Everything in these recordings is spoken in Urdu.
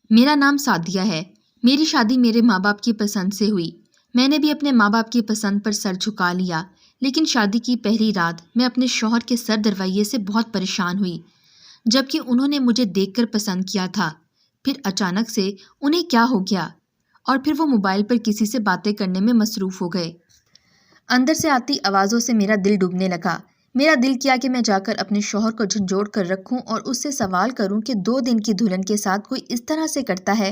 میرا نام سعدیہ ہے۔ میری شادی میرے ماں باپ کی پسند سے ہوئی۔ میں نے بھی اپنے ماں باپ کی پسند پر سر جھکا لیا، لیکن شادی کی پہلی رات میں اپنے شوہر کے سرد رویے سے بہت پریشان ہوئی، جبکہ انہوں نے مجھے دیکھ کر پسند کیا تھا۔ پھر اچانک سے انہیں کیا ہو گیا اور پھر وہ موبائل پر کسی سے باتیں کرنے میں مصروف ہو گئے۔ اندر سے آتی آوازوں سے میرا دل ڈوبنے لگا۔ میرا دل کیا کہ میں جا کر اپنے شوہر کو جھنجھوڑ کر رکھوں اور اس سے سوال کروں کہ 2 دن کی دلہن کے ساتھ کوئی اس طرح سے کرتا ہے،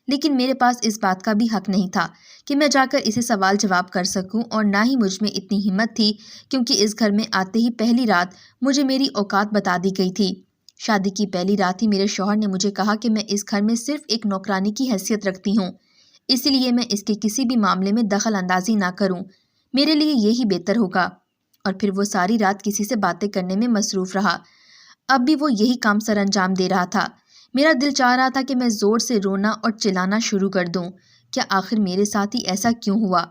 لیکن میرے پاس اس بات کا بھی حق نہیں تھا کہ میں جا کر اسے سوال جواب کر سکوں، اور نہ ہی مجھ میں اتنی ہمت تھی، کیونکہ اس گھر میں آتے ہی پہلی رات مجھے میری اوقات بتا دی گئی تھی۔ شادی کی پہلی رات ہی میرے شوہر نے مجھے کہا کہ میں اس گھر میں صرف ایک نوکرانی کی حیثیت رکھتی ہوں، اسی لیے میں اس کے کسی بھی معاملے میں دخل اندازی نہ کروں، میرے لیے یہی بہتر ہوگا۔ اور پھر وہ ساری رات کسی سے باتیں کرنے میں مصروف رہا۔ اب بھی وہ یہی کام سر انجام دے رہا تھا۔ میرا دل چاہ رہا تھا کہ میں زور سے رونا اور چلانا شروع کر دوں۔ کیا آخر میرے ساتھ ہی ایسا کیوں ہوا؟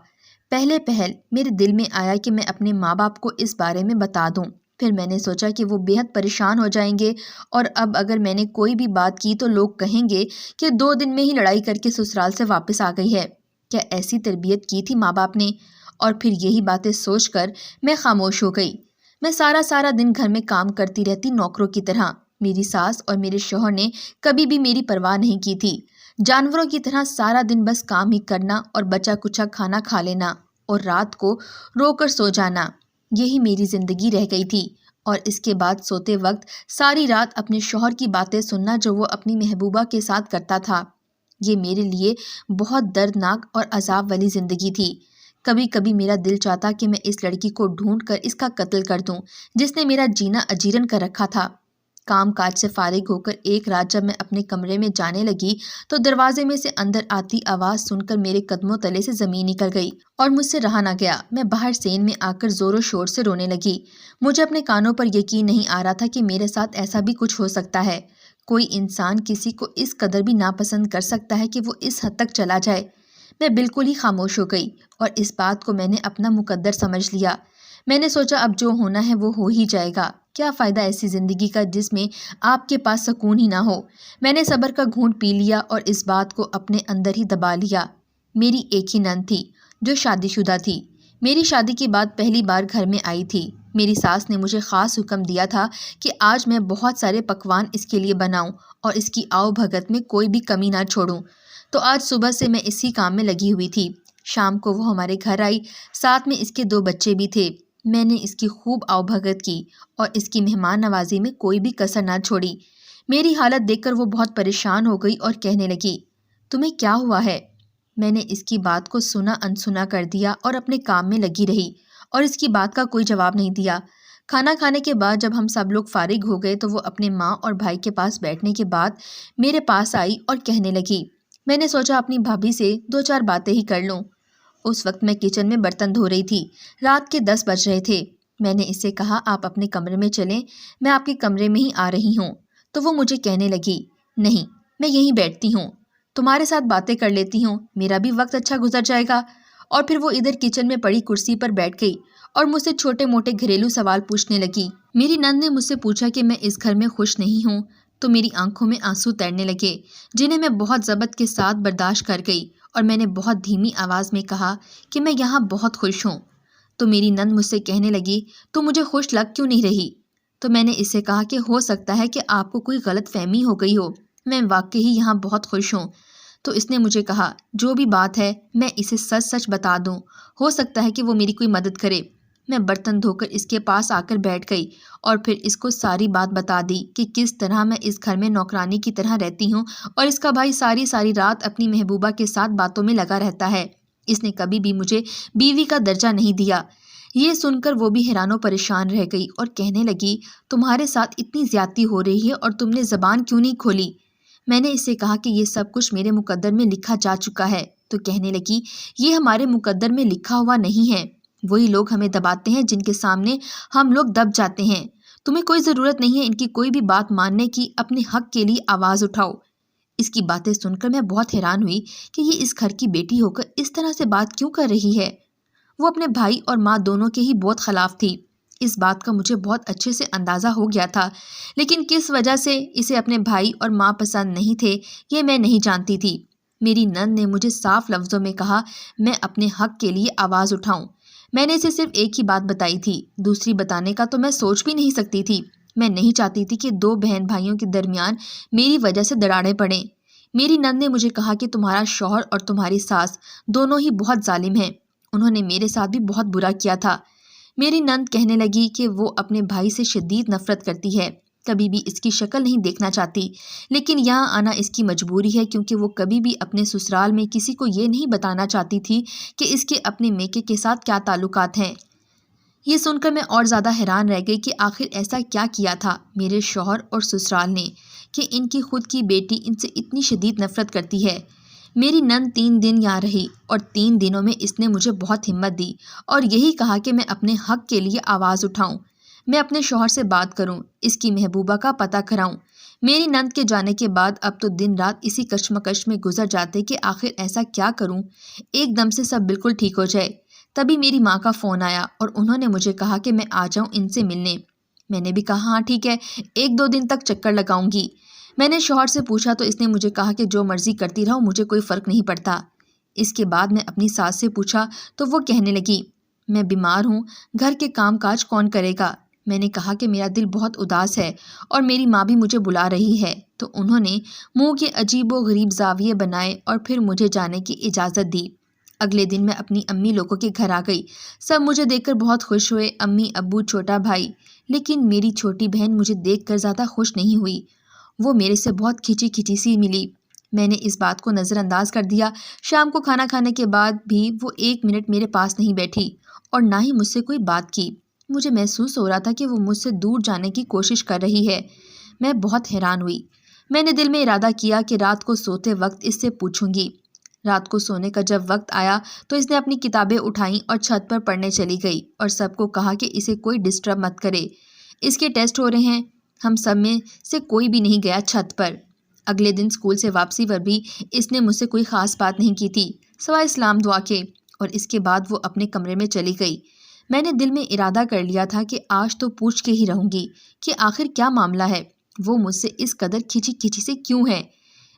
پہلے پہل میرے دل میں آیا کہ میں اپنے ماں باپ کو اس بارے میں بتا دوں۔ پھر میں نے سوچا کہ وہ بے حد پریشان ہو جائیں گے، اور اب اگر میں نے کوئی بھی بات کی تو لوگ کہیں گے کہ 2 دن میں ہی لڑائی کر کے سسرال سے واپس آ گئی ہے۔ کیا ایسی تربیت کی تھی ماں باپ نے؟ اور پھر یہی باتیں سوچ کر میں خاموش ہو گئی۔ میں سارا دن گھر میں کام کرتی رہتی نوکروں کی طرح۔ میری ساس اور میرے شوہر نے کبھی بھی میری پرواہ نہیں کی تھی۔ جانوروں کی طرح سارا دن بس کام ہی کرنا اور بچا کچا کھانا کھا لینا اور رات کو رو کر سو جانا، یہی میری زندگی رہ گئی تھی۔ اور اس کے بعد سوتے وقت ساری رات اپنے شوہر کی باتیں سننا جو وہ اپنی محبوبہ کے ساتھ کرتا تھا، یہ میرے لیے بہت دردناک اور عذاب والی زندگی تھی۔ کبھی کبھی میرا دل چاہتا کہ میں اس لڑکی کو ڈھونڈ کر اس کا قتل کر دوں جس نے میرا جینا اجیرن کر رکھا تھا۔ کام کاج سے فارغ ہو کر ایک رات جب میں اپنے کمرے میں جانے لگی تو دروازے میں سے اندر آتی آواز سن کر میرے قدموں تلے سے زمین نکل گئی اور مجھ سے رہا نہ گیا۔ میں باہر سین میں آ کر زور و شور سے رونے لگی۔ مجھے اپنے کانوں پر یقین نہیں آ رہا تھا کہ میرے ساتھ ایسا بھی کچھ ہو سکتا ہے۔ کوئی انسان کسی کو اس قدر بھی ناپسند کر سکتا ہے کہ وہ اس حد تک چلا جائے۔ میں بالکل ہی خاموش ہو گئی اور اس بات کو میں نے اپنا مقدر سمجھ لیا۔ میں نے سوچا اب جو ہونا ہے وہ ہو ہی جائے گا، کیا فائدہ ایسی زندگی کا جس میں آپ کے پاس سکون ہی نہ ہو۔ میں نے صبر کا گھونٹ پی لیا اور اس بات کو اپنے اندر ہی دبا لیا۔ میری ایک ہی نند تھی جو شادی شدہ تھی۔ میری شادی کے بعد پہلی بار گھر میں آئی تھی۔ میری ساس نے مجھے خاص حکم دیا تھا کہ آج میں بہت سارے پکوان اس کے لیے بناؤں اور اس کی آؤ بھگت میں کوئی بھی کمی نہ چھوڑوں، تو آج صبح سے میں اسی کام میں لگی ہوئی تھی۔ شام کو وہ ہمارے گھر آئی، ساتھ میں اس کے 2 بچے بھی تھے۔ میں نے اس کی خوب آؤ بھگت کی اور اس کی مہمان نوازی میں کوئی بھی کسر نہ چھوڑی۔ میری حالت دیکھ کر وہ بہت پریشان ہو گئی اور کہنے لگی، تمہیں کیا ہوا ہے؟ میں نے اس کی بات کو سنا انسنا کر دیا اور اپنے کام میں لگی رہی اور اس کی بات کا کوئی جواب نہیں دیا۔ کھانا کھانے کے بعد جب ہم سب لوگ فارغ ہو گئے تو وہ اپنے ماں اور بھائی کے پاس بیٹھنے کے بعد میرے پاس آئی اور کہنے لگی۔ میں نے سوچا اپنی بھابھی سے 2-4 باتیں ہی کر لوں۔ اس وقت میں کچن میں برتن دھو رہی تھی۔ رات کے 10 بج رہے تھے۔ میں نے اسے کہا آپ اپنے کمرے میں چلیں، میں آپ کے کمرے میں ہی آ رہی ہوں۔ تو وہ مجھے کہنے لگی، نہیں میں یہیں بیٹھتی ہوں، تمہارے ساتھ باتیں کر لیتی ہوں، میرا بھی وقت اچھا گزر جائے گا۔ اور پھر وہ ادھر کچن میں پڑی کرسی پر بیٹھ گئی اور مجھ سے چھوٹے موٹے گھریلو سوال پوچھنے لگی۔ میری نند نے مجھ سے پوچھا کہ میں اس گھر میں خوش نہیں ہوں، تو میری آنکھوں میں آنسو تیرنے لگے جنہیں میں بہت ضبط کے ساتھ برداشت کر گئی، اور میں نے بہت دھیمی آواز میں کہا کہ میں یہاں بہت خوش ہوں۔ تو میری نند مجھ سے کہنے لگی، تو مجھے خوش لگ کیوں نہیں رہی؟ تو میں نے اسے کہا کہ ہو سکتا ہے کہ آپ کو کوئی غلط فہمی ہو گئی ہو، میں واقعی یہاں بہت خوش ہوں۔ تو اس نے مجھے کہا جو بھی بات ہے میں اسے سچ سچ بتا دوں، ہو سکتا ہے کہ وہ میری کوئی مدد کرے۔ میں برتن دھو کر اس کے پاس آ کر بیٹھ گئی اور پھر اس کو ساری بات بتا دی کہ کس طرح میں اس گھر میں نوکرانی کی طرح رہتی ہوں اور اس کا بھائی ساری رات اپنی محبوبہ کے ساتھ باتوں میں لگا رہتا ہے، اس نے کبھی بھی مجھے بیوی کا درجہ نہیں دیا۔ یہ سن کر وہ بھی حیران و پریشان رہ گئی اور کہنے لگی، تمہارے ساتھ اتنی زیادتی ہو رہی ہے اور تم نے زبان کیوں نہیں کھولی؟ میں نے اسے کہا کہ یہ سب کچھ میرے مقدر میں لکھا جا چکا ہے۔ تو کہنے لگی، یہ ہمارے مقدر میں لکھا ہوا نہیں ہے، وہی لوگ ہمیں دباتے ہیں جن کے سامنے ہم لوگ دب جاتے ہیں۔ تمہیں کوئی ضرورت نہیں ہے ان کی کوئی بھی بات ماننے کی، اپنے حق کے لیے آواز اٹھاؤ۔ اس کی باتیں سن کر میں بہت حیران ہوئی کہ یہ اس گھر کی بیٹی ہو کر اس طرح سے بات کیوں کر رہی ہے۔ وہ اپنے بھائی اور ماں دونوں کے ہی بہت خلاف تھی۔ اس بات کا مجھے بہت اچھے سے اندازہ ہو گیا تھا، لیکن کس وجہ سے اسے اپنے بھائی اور ماں پسند نہیں تھے یہ میں نہیں جانتی تھی۔ میری نند نے مجھے صاف لفظوں میں کہا میں اپنے حق کے لیے آواز اٹھاؤں۔ میں نے اسے صرف ایک ہی بات بتائی تھی، دوسری بتانے کا تو میں سوچ بھی نہیں سکتی تھی۔ میں نہیں چاہتی تھی کہ 2 بہن بھائیوں کے درمیان میری وجہ سے دراڑیں پڑیں۔ میری نند نے مجھے کہا کہ تمہارا شوہر اور تمہاری ساس دونوں ہی بہت ظالم ہیں، انہوں نے میرے ساتھ بھی بہت برا کیا تھا۔ میری نند کہنے لگی کہ وہ اپنے بھائی سے شدید نفرت کرتی ہے، کبھی بھی اس کی شکل نہیں دیکھنا چاہتی، لیکن یہاں آنا اس کی مجبوری ہے کیونکہ وہ کبھی بھی اپنے سسرال میں کسی کو یہ نہیں بتانا چاہتی تھی کہ اس کے اپنے میکے کے ساتھ کیا تعلقات ہیں۔ یہ سن کر میں اور زیادہ حیران رہ گئی کہ آخر ایسا کیا کیا تھا میرے شوہر اور سسرال نے کہ ان کی خود کی بیٹی ان سے اتنی شدید نفرت کرتی ہے۔ میری نند 3 دن یہاں رہی اور 3 دنوں میں اس نے مجھے بہت ہمت دی اور یہی کہا کہ میں اپنے حق کے لیے آواز اٹھاؤں، میں اپنے شوہر سے بات کروں، اس کی محبوبہ کا پتہ کراؤں۔ میری نند کے جانے کے بعد اب تو دن رات اسی کشمکش میں گزر جاتے کہ آخر ایسا کیا کروں ایک دم سے سب بالکل ٹھیک ہو جائے۔ تبھی میری ماں کا فون آیا اور انہوں نے مجھے کہا کہ میں آ جاؤں ان سے ملنے۔ میں نے بھی کہا ہاں ٹھیک ہے، 1-2 دن تک چکر لگاؤں گی۔ میں نے شوہر سے پوچھا تو اس نے مجھے کہا کہ جو مرضی کرتی رہو، مجھے کوئی فرق نہیں پڑتا۔ اس کے بعد میں اپنی ساس سے پوچھا تو وہ کہنے لگی میں بیمار ہوں، گھر کے کام کاج کون کرے گا؟ میں نے کہا کہ میرا دل بہت اداس ہے اور میری ماں بھی مجھے بلا رہی ہے، تو انہوں نے منہ کے عجیب و غریب زاویے بنائے اور پھر مجھے جانے کی اجازت دی۔ اگلے دن میں اپنی امی لوگوں کے گھر آ گئی، سب مجھے دیکھ کر بہت خوش ہوئے، امی، ابو، چھوٹا بھائی، لیکن میری چھوٹی بہن مجھے دیکھ کر زیادہ خوش نہیں ہوئی، وہ میرے سے بہت کھچی کھچی سی ملی۔ میں نے اس بات کو نظر انداز کر دیا۔ شام کو کھانا کھانے کے بعد بھی وہ 1 منٹ میرے پاس نہیں بیٹھی اور نہ ہی مجھ سے کوئی بات کی۔ مجھے محسوس ہو رہا تھا کہ وہ مجھ سے دور جانے کی کوشش کر رہی ہے۔ میں بہت حیران ہوئی۔ میں نے دل میں ارادہ کیا کہ رات کو سوتے وقت اس سے پوچھوں گی۔ رات کو سونے کا جب وقت آیا تو اس نے اپنی کتابیں اٹھائیں اور چھت پر پڑھنے چلی گئی اور سب کو کہا کہ اسے کوئی ڈسٹرب مت کرے، اس کے ٹیسٹ ہو رہے ہیں۔ ہم سب میں سے کوئی بھی نہیں گیا چھت پر۔ اگلے دن اسکول سے واپسی پر بھی اس نے مجھ سے کوئی خاص بات نہیں کی تھی سوائے اسلام دعا کے، اور اس کے بعد وہ اپنے کمرے میں چلی گئی۔ میں نے دل میں ارادہ کر لیا تھا کہ آج تو پوچھ کے ہی رہوں گی کہ آخر کیا معاملہ ہے، وہ مجھ سے اس قدر کھچی کھچی سے کیوں ہے۔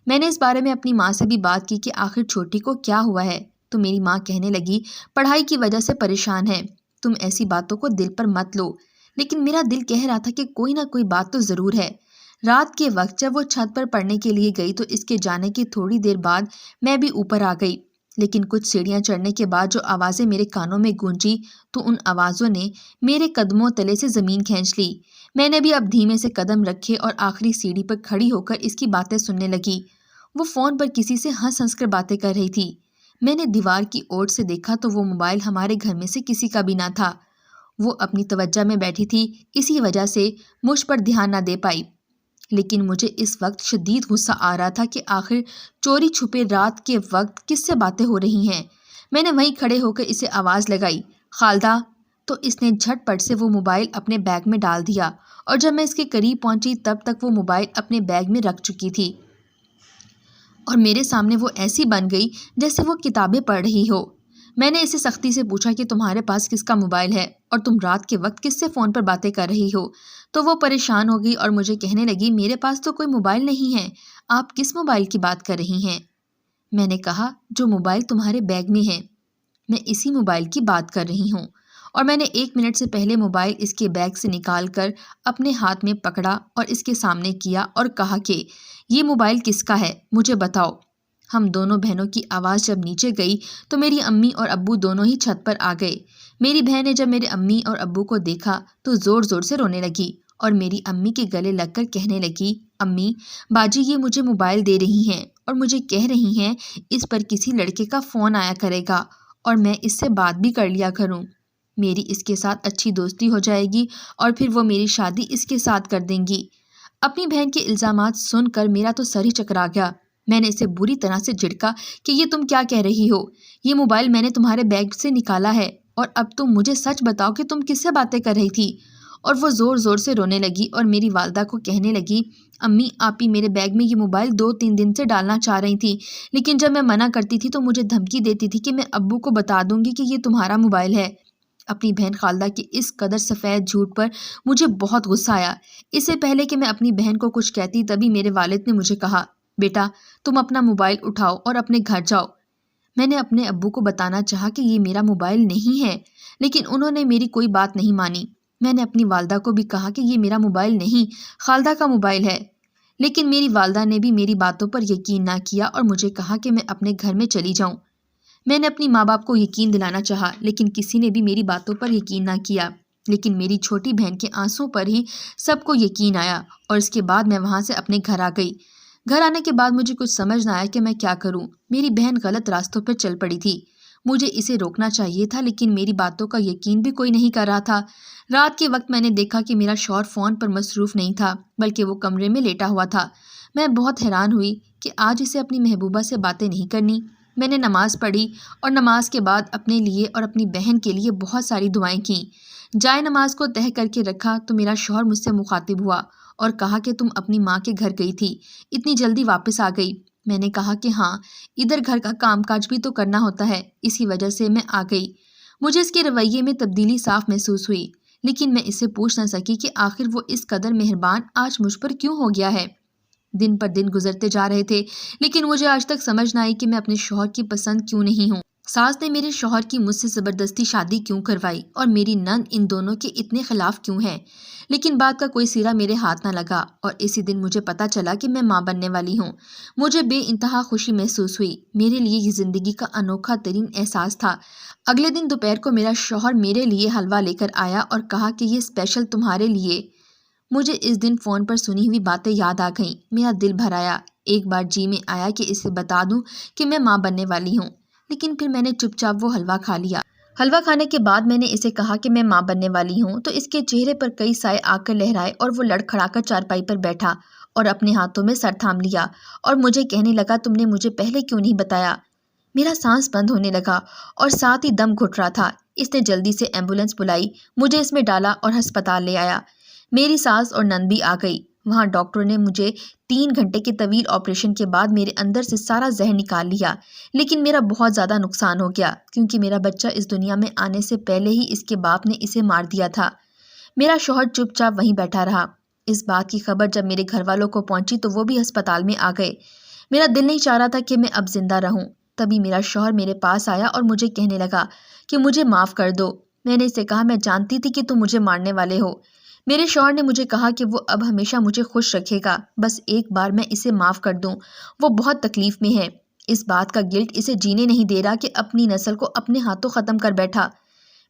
میں نے اس بارے میں اپنی ماں سے بھی بات کی کہ آخر چھوٹی کو کیا ہوا ہے، تو میری ماں کہنے لگی پڑھائی کی وجہ سے پریشان ہے، تم ایسی باتوں کو دل پر مت لو۔ لیکن میرا دل کہہ رہا تھا کہ کوئی نہ کوئی بات تو ضرور ہے۔ رات کے وقت جب وہ چھت پر پڑھنے کے لیے گئی تو اس کے جانے کی تھوڑی دیر بعد میں بھی اوپر آ گئی، لیکن کچھ سیڑھیاں چڑھنے کے بعد جو آوازیں میرے کانوں میں گونجی تو ان آوازوں نے میرے قدموں تلے سے زمین کھینچ لی۔ میں نے بھی اب دھیمے سے قدم رکھے اور آخری سیڑھی پر کھڑی ہو کر اس کی باتیں سننے لگی۔ وہ فون پر کسی سے ہنس ہنس کر باتیں کر رہی تھی۔ میں نے دیوار کی اوٹ سے دیکھا تو وہ موبائل ہمارے گھر میں سے کسی کا بھی نہ تھا۔ وہ اپنی توجہ میں بیٹھی تھی، اسی وجہ سے مجھ پر دھیان نہ دے پائی، لیکن مجھے اس وقت شدید غصہ آ رہا تھا کہ آخر چوری چھپے رات کے وقت کس سے باتیں ہو رہی ہیں۔ میں نے وہیں کھڑے ہو کر اسے آواز لگائی، خالدہ، تو اس نے جھٹ پٹ سے وہ موبائل اپنے بیگ میں ڈال دیا، اور جب میں اس کے قریب پہنچی تب تک وہ موبائل اپنے بیگ میں رکھ چکی تھی اور میرے سامنے وہ ایسی بن گئی جیسے وہ کتابیں پڑھ رہی ہو۔ میں نے اسے سختی سے پوچھا کہ تمہارے پاس کس کا موبائل ہے اور تم رات کے وقت کس سے فون پر باتیں کر رہی ہو؟ تو وہ پریشان ہو گئی اور مجھے کہنے لگی میرے پاس تو کوئی موبائل نہیں ہے، آپ کس موبائل کی بات کر رہی ہیں؟ میں نے کہا جو موبائل تمہارے بیگ میں ہے، میں اسی موبائل کی بات کر رہی ہوں، اور میں نے 1 منٹ سے پہلے موبائل اس کے بیگ سے نکال کر اپنے ہاتھ میں پکڑا اور اس کے سامنے کیا اور کہا کہ یہ موبائل کس کا ہے، مجھے بتاؤ۔ ہم دونوں بہنوں کی آواز جب نیچے گئی تو میری امی اور ابو دونوں ہی چھت پر آ گئے۔ میری بہن نے جب میرے امی اور ابو کو دیکھا تو زور زور سے رونے لگی اور میری امی کے گلے لگ کر کہنے لگی، امی، باجی یہ مجھے موبائل دے رہی ہیں اور مجھے کہہ رہی ہیں اس پر کسی لڑکے کا فون آیا کرے گا اور میں اس سے بات بھی کر لیا کروں، میری اس کے ساتھ اچھی دوستی ہو جائے گی اور پھر وہ میری شادی اس کے ساتھ کر دیں گی۔ اپنی بہن کے الزامات سن کر میرا تو سر ہی چکرا گیا۔ میں نے اسے بری طرح سے جھڑکا کہ یہ تم کیا کہہ رہی ہو، یہ موبائل میں نے تمہارے بیگ سے نکالا ہے اور اب تم مجھے سچ بتاؤ کہ تم کس سے باتیں کر رہی تھی۔ اور وہ زور زور سے رونے لگی اور میری والدہ کو کہنے لگی، امی آپ ہی میرے بیگ میں یہ موبائل 2-3 دن سے ڈالنا چاہ رہی تھی، لیکن جب میں منع کرتی تھی تو مجھے دھمکی دیتی تھی کہ میں ابو کو بتا دوں گی کہ یہ تمہارا موبائل ہے۔ اپنی بہن خالدہ کے اس قدر سفید جھوٹ پر مجھے بہت غصہ آیا۔ اس سے پہلے کہ میں اپنی بہن کو کچھ کہتی تبھی میرے والد نے مجھے کہا، بیٹا تم اپنا موبائل اٹھاؤ اور اپنے گھر جاؤ۔ میں نے اپنے ابو کو بتانا چاہا کہ یہ میرا موبائل نہیں ہے، لیکن انہوں نے میری کوئی بات نہیں مانی۔ میں نے اپنی والدہ کو بھی کہا کہ یہ میرا موبائل نہیں، خالدہ کا موبائل ہے، لیکن میری والدہ نے بھی میری باتوں پر یقین نہ کیا اور مجھے کہا کہ میں اپنے گھر میں چلی جاؤں۔ میں نے اپنی ماں باپ کو یقین دلانا چاہا، لیکن کسی نے بھی میری باتوں پر یقین نہ کیا، لیکن میری چھوٹی بہن کے آنسوں پر ہی سب کو یقین آیا، اور اس کے بعد میں وہاں سے اپنے گھر آ گئی۔ گھر آنے کے بعد مجھے کچھ سمجھ نہ آیا کہ میں کیا کروں۔ میری بہن غلط راستوں پر چل پڑی تھی، مجھے اسے روکنا چاہیے تھا، لیکن میری باتوں کا یقین بھی کوئی نہیں کر رہا تھا۔ رات کے وقت میں نے دیکھا کہ میرا شوہر فون پر مصروف نہیں تھا، بلکہ وہ کمرے میں لیٹا ہوا تھا۔ میں بہت حیران ہوئی کہ آج اسے اپنی محبوبہ سے باتیں نہیں کرنی۔ میں نے نماز پڑھی اور نماز کے بعد اپنے لیے اور اپنی بہن کے لیے بہت ساری دعائیں کیں۔ جائے نماز کو تہہ کر کے رکھا تو میرا شوہر مجھ سے مخاطب ہوا اور کہا کہ تم اپنی ماں کے گھر گئی تھی، اتنی جلدی واپس آ گئی۔ میں نے کہا کہ ہاں، ادھر گھر کا کام کاج بھی تو کرنا ہوتا ہے، اسی وجہ سے میں آ گئی۔ مجھے اس کے رویے میں تبدیلی صاف محسوس ہوئی، لیکن میں اس سے پوچھ نہ سکی کہ آخر وہ اس قدر مہربان آج مجھ پر کیوں ہو گیا ہے۔ دن پر دن گزرتے جا رہے تھے، لیکن مجھے آج تک سمجھ نہ آئی کہ میں اپنے شوہر کی پسند کیوں نہیں ہوں۔ ساس نے میرے شوہر کی مجھ سے زبردستی شادی کیوں کروائی اور میری نند ان دونوں کے اتنے خلاف کیوں ہے، لیکن بات کا کوئی سرا میرے ہاتھ نہ لگا، اور اسی دن مجھے پتہ چلا کہ میں ماں بننے والی ہوں۔ مجھے بے انتہا خوشی محسوس ہوئی، میرے لیے یہ زندگی کا انوکھا ترین احساس تھا۔ اگلے دن دوپہر کو میرا شوہر میرے لیے حلوہ لے کر آیا اور کہا کہ یہ اسپیشل تمہارے لیے۔ مجھے اس دن فون پر سنی ہوئی باتیں یاد آ گئیں، میرا دل بھر آیا۔ ایک بار جی میں آیا کہ اسے بتا دوں کہ میں ماں بننے والی ہوں، لیکن پھر میں نے چپ چاپ وہ حلوہ کھا لیا۔ حلوہ کھانے کے بعد میں نے اسے کہا کہ میں ماں بننے والی ہوں، تو اس کے چہرے پر کئی سائے آ کر لہرائے اور وہ لڑکھڑا کر چارپائی پر بیٹھا اور اپنے ہاتھوں میں سر تھام لیا اور مجھے کہنے لگا، تم نے مجھے پہلے کیوں نہیں بتایا؟ میرا سانس بند ہونے لگا اور ساتھ ہی دم گھٹ رہا تھا۔ اس نے جلدی سے ایمبولینس بلائی، مجھے اس میں ڈالا اور ہسپتال لے آیا۔ میری ساس اور نند بھی آ گئی۔ وہاں ڈاکٹروں نے مجھے 3 گھنٹے کے طویل آپریشن کے بعد میرے اندر سے سارا زہر نکال لیا، لیکن میرا بہت زیادہ نقصان ہو گیا، کیونکہ میرا بچہ اس دنیا میں آنے سے پہلے ہی اس کے باپ نے اسے مار دیا تھا۔ میرا شوہر چپ چاپ وہیں بیٹھا رہا۔ اس بات کی خبر جب میرے گھر والوں کو پہنچی تو وہ بھی ہسپتال میں آ گئے۔ میرا دل نہیں چاہ رہا تھا کہ میں اب زندہ رہوں۔ تبھی میرا شوہر میرے پاس آیا اور مجھے کہنے لگا کہ مجھے معاف کر دو۔ میں نے اسے کہا، میں جانتی تھی کہ تم مجھے مارنے والے ہو۔ میرے شوہر نے مجھے کہا کہ وہ اب ہمیشہ مجھے خوش رکھے گا، بس ایک بار میں اسے معاف کر دوں، وہ بہت تکلیف میں ہے۔ اس بات کا گلٹ اسے جینے نہیں دے رہا کہ اپنی نسل کو اپنے ہاتھوں ختم کر بیٹھا۔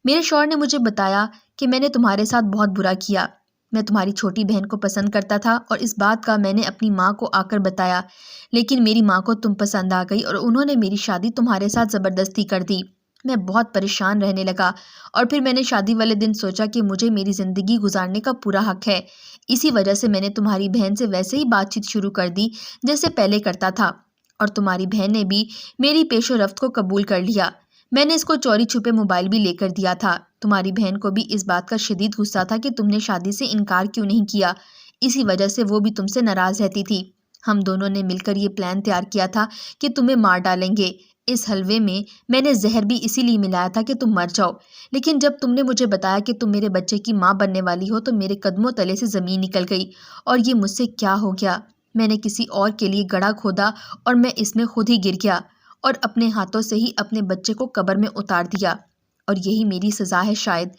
میرے شوہر نے مجھے بتایا کہ میں نے تمہارے ساتھ بہت برا کیا، میں تمہاری چھوٹی بہن کو پسند کرتا تھا اور اس بات کا میں نے اپنی ماں کو آ کر بتایا، لیکن میری ماں کو تم پسند آ گئی اور انہوں نے میری شادی تمہارے ساتھ زبردستی کر دی۔ میں بہت پریشان رہنے لگا اور پھر میں نے شادی والے دن سوچا کہ مجھے میری زندگی گزارنے کا پورا حق ہے۔ اسی وجہ سے میں نے تمہاری بہن سے ویسے ہی بات چیت شروع کر دی جیسے پہلے کرتا تھا، اور تمہاری بہن نے بھی میری پیش و رفت کو قبول کر لیا۔ میں نے اس کو چوری چھپے موبائل بھی لے کر دیا تھا۔ تمہاری بہن کو بھی اس بات کا شدید غصہ تھا کہ تم نے شادی سے انکار کیوں نہیں کیا، اسی وجہ سے وہ بھی تم سے ناراض رہتی تھی۔ ہم دونوں نے مل کر یہ پلان تیار کیا تھا کہ تمہیں مار ڈالیں گے۔ اس حلوے میں نے زہر بھی اسی لیے ملایا تھا کہ تم مر جاؤ، لیکن جب تم نے مجھے بتایا کہ تم میرے بچے کی ماں بننے والی ہو تو میرے قدموں تلے سے زمین نکل گئی، اور یہ مجھ سے کیا ہو گیا؟ میں نے کسی اور کے لیے گڑھا کھودا اور میں اس میں خود ہی گر گیا اور اپنے ہاتھوں سے ہی اپنے بچے کو قبر میں اتار دیا، اور یہی میری سزا ہے شاید۔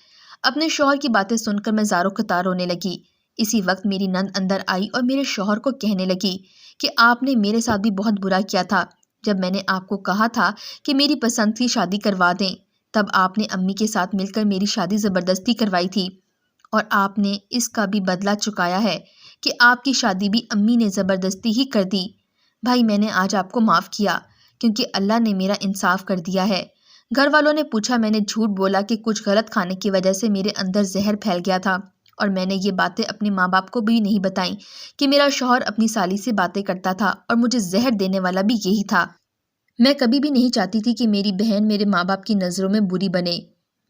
اپنے شوہر کی باتیں سن کر میں زار و قطار رونے لگی۔ اسی وقت میری نند اندر آئی اور میرے شوہر کو کہنے لگی کہ آپ نے میرے ساتھ بھی بہت برا کیا تھا۔ جب میں نے آپ کو کہا تھا کہ میری پسند کی شادی کروا دیں، تب آپ نے امی کے ساتھ مل کر میری شادی زبردستی کروائی تھی، اور آپ نے اس کا بھی بدلہ چکایا ہے کہ آپ کی شادی بھی امی نے زبردستی ہی کر دی۔ بھائی، میں نے آج آپ کو معاف کیا کیونکہ اللہ نے میرا انصاف کر دیا ہے۔ گھر والوں نے پوچھا، میں نے جھوٹ بولا کہ کچھ غلط کھانے کی وجہ سے میرے اندر زہر پھیل گیا تھا، اور میں نے یہ باتیں اپنے ماں باپ کو بھی نہیں بتائیں کہ میرا شوہر اپنی سالی سے باتیں کرتا تھا اور مجھے زہر دینے والا بھی یہی تھا۔ میں کبھی بھی نہیں چاہتی تھی کہ میری بہن میرے ماں باپ کی نظروں میں بری بنے۔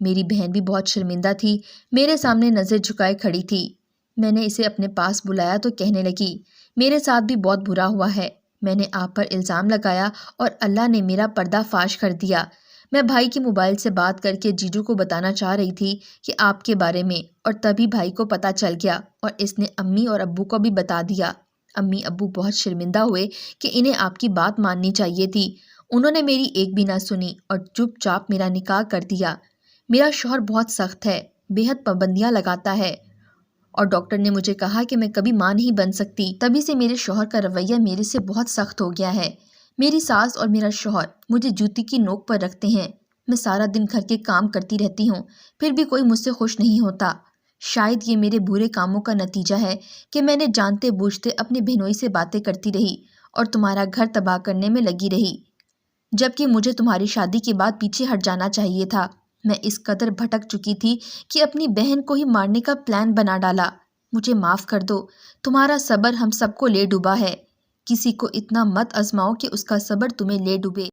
میری بہن بھی بہت شرمندہ تھی، میرے سامنے نظر جھکائے کھڑی تھی۔ میں نے اسے اپنے پاس بلایا تو کہنے لگی، میرے ساتھ بھی بہت برا ہوا ہے، میں نے آپ پر الزام لگایا اور اللہ نے میرا پردہ فاش کر دیا۔ میں بھائی کے موبائل سے بات کر کے جیجو کو بتانا چاہ رہی تھی کہ آپ کے بارے میں، اور تبھی بھائی کو پتہ چل گیا اور اس نے امی اور ابو کو بھی بتا دیا۔ امی ابو بہت شرمندہ ہوئے کہ انہیں آپ کی بات ماننی چاہیے تھی۔ انہوں نے میری ایک بھی نہ سنی اور چپ چاپ میرا نکاح کر دیا۔ میرا شوہر بہت سخت ہے، بے حد پابندیاں لگاتا ہے، اور ڈاکٹر نے مجھے کہا کہ میں کبھی ماں نہیں بن سکتی۔ تبھی سے میرے شوہر کا رویہ میرے سے بہت سخت ہو گیا ہے۔ میری ساس اور میرا شوہر مجھے جوتی کی نوک پر رکھتے ہیں۔ میں سارا دن گھر کے کام کرتی رہتی ہوں، پھر بھی کوئی مجھ سے خوش نہیں ہوتا۔ شاید یہ میرے برے کاموں کا نتیجہ ہے کہ میں نے جانتے بوجھتے اپنی بہنوئی سے باتیں کرتی رہی اور تمہارا گھر تباہ کرنے میں لگی رہی، جبکہ مجھے تمہاری شادی کے بعد پیچھے ہٹ جانا چاہیے تھا۔ میں اس قدر بھٹک چکی تھی کہ اپنی بہن کو ہی مارنے کا پلان بنا ڈالا۔ مجھے معاف کر دو، تمہارا صبر ہم سب کو لے ڈوبا ہے۔ کسی کو اتنا مت آزماؤ کہ اس کا صبر تمہیں لے ڈوبے۔